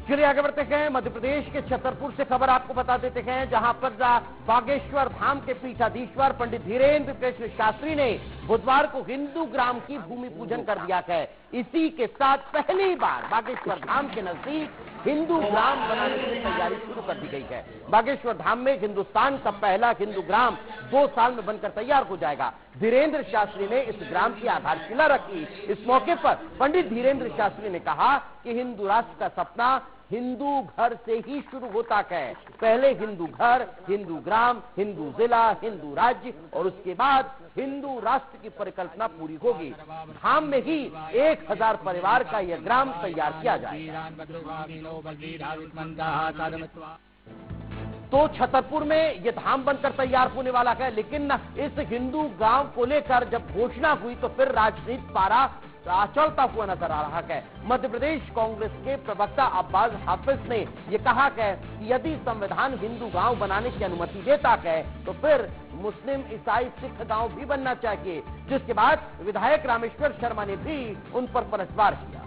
चलिए आगे बढ़ते हैं। मध्य प्रदेश के छतरपुर से खबर आपको बता देते हैं, जहां पर बागेश्वर धाम के पीठाधीश्वर पंडित धीरेन्द्र कृष्ण शास्त्री ने बुधवार को हिंदू ग्राम की भूमि पूजन कर दिया है। इसी के साथ पहली बार बागेश्वर धाम के नजदीक हिंदू ग्राम बनाने की तैयारी शुरू कर दी गई है। बागेश्वर धाम में हिंदुस्तान का पहला हिंदू ग्राम 2 साल में बनकर तैयार हो जाएगा। धीरेन्द्र शास्त्री ने इस ग्राम की आधारशिला रखी। इस मौके पर पंडित धीरेन्द्र शास्त्री ने कहा कि हिंदू राष्ट्र का सपना हिंदू घर से ही शुरू होता है। पहले हिंदू घर, हिंदू ग्राम, हिंदू जिला, हिंदू राज्य और उसके बाद हिंदू राष्ट्र की परिकल्पना पूरी होगी। धाम में ही 1000 परिवार का यह ग्राम तैयार किया जाएगा। तो छतरपुर में यह धाम बनकर तैयार होने वाला है, लेकिन इस हिंदू गांव को लेकर जब घोषणा हुई तो फिर राजनीति पारा चलता हुआ नजर आ रहा है। मध्य प्रदेश कांग्रेस के प्रवक्ता अब्बास हाफिज ने यह कहा है कि यदि संविधान हिंदू गांव बनाने की अनुमति देता है तो फिर मुस्लिम, ईसाई, सिख गांव भी बनना चाहिए, जिसके बाद विधायक रामेश्वर शर्मा ने भी उन पर पलटवार किया।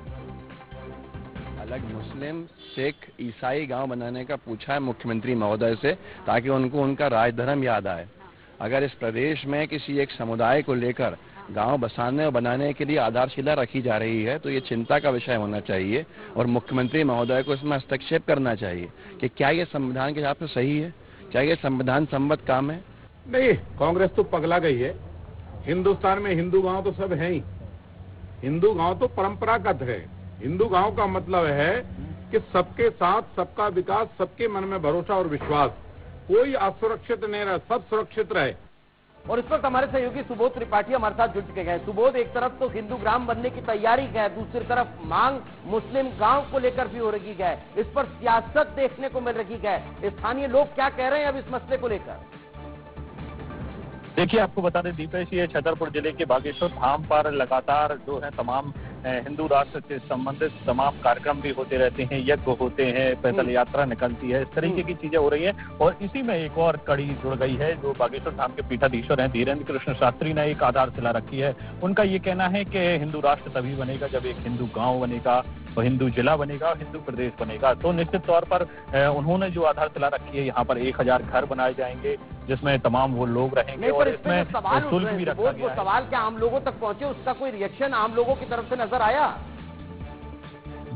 अलग मुस्लिम, सिख, ईसाई गांव बनाने का पूछा है मुख्यमंत्री महोदय से, ताकि उनको उनका राजधर्म याद आए। अगर इस प्रदेश में किसी एक समुदाय को लेकर गांव बसाने और बनाने के लिए आधारशिला रखी जा रही है तो ये चिंता का विषय होना चाहिए और मुख्यमंत्री महोदय को इसमें हस्तक्षेप करना चाहिए कि क्या ये संविधान के हिसाब से सही है, क्या ये संविधान सम्मत काम है। नहीं, कांग्रेस तो पगला गई है। हिंदुस्तान में हिंदू गांव तो सब है ही। हिंदू गांव तो परंपरागत है। हिंदू गांव का मतलब है कि सबके साथ सबका विकास, सबके मन में भरोसा और विश्वास, कोई असुरक्षित नहीं रहे, सब सुरक्षित रहे। और इस वक्त हमारे सहयोगी सुबोध त्रिपाठी हमारे साथ जुट के गए। सुबोध, एक तरफ तो हिंदू ग्राम बनने की तैयारी है, दूसरी तरफ मांग मुस्लिम गांव को लेकर भी हो रही है। इस पर सियासत देखने को मिल रही है। स्थानीय लोग क्या कह रहे हैं अब इस मसले को लेकर? देखिए, आपको बता दें दीपेश, ये छतरपुर जिले के बागेश्वर धाम पर लगातार जो है तमाम हिंदू राष्ट्र से संबंधित तमाम कार्यक्रम भी होते रहते हैं, यज्ञ होते हैं, पैदल यात्रा निकलती है, इस तरीके की चीजें हो रही हैं। और इसी में एक और कड़ी जुड़ गई है। जो बागेश्वर धाम के पीठाधीश्वर हैं धीरेन्द्र कृष्ण शास्त्री ने एक आधारशिला रखी है। उनका ये कहना है कि हिंदू राष्ट्र तभी बनेगा जब एक हिंदू गांव बनेगा और हिंदू जिला बनेगा और हिंदू प्रदेश बनेगा। तो निश्चित तौर पर उन्होंने जो आधारशिला रखी है, यहाँ पर 1000 घर बनाए जाएंगे जिसमें तमाम वो लोग रहेंगे और इसमें शुल्क भी रखा गया है। सवाल क्या आम लोगों तक पहुंचे, उसका कोई रिएक्शन आम लोगों की तरफ से नजर आया?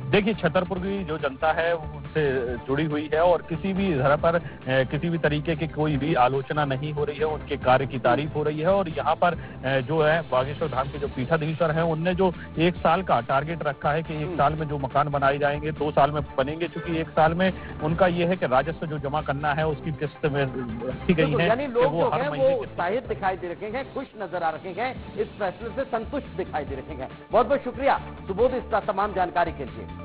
देखिए, छतरपुर की जो जनता है उनसे जुड़ी हुई है और किसी भी धरा पर किसी भी तरीके की कोई भी आलोचना नहीं हो रही है। उनके कार्य की तारीफ हो रही है। और यहाँ पर जो है बागेश्वर धाम के जो पीठाधीश्वर हैं उनने जो 1 साल का टारगेट रखा है कि 1 साल में जो मकान बनाए जाएंगे 2 साल में बनेंगे, क्योंकि 1 साल में उनका ये है कि राजस्व जो जमा करना है उसकी किस्त में रखी गई है। यानी लोग जो है वो उत्साहित दिखाई दे रखे हैं, खुश नजर आ रखे हैं, इस फैसले से संतुष्ट दिखाई दे रखे हैं। बहुत बहुत शुक्रिया सुबोध, इसका तमाम जानकारी के लिए।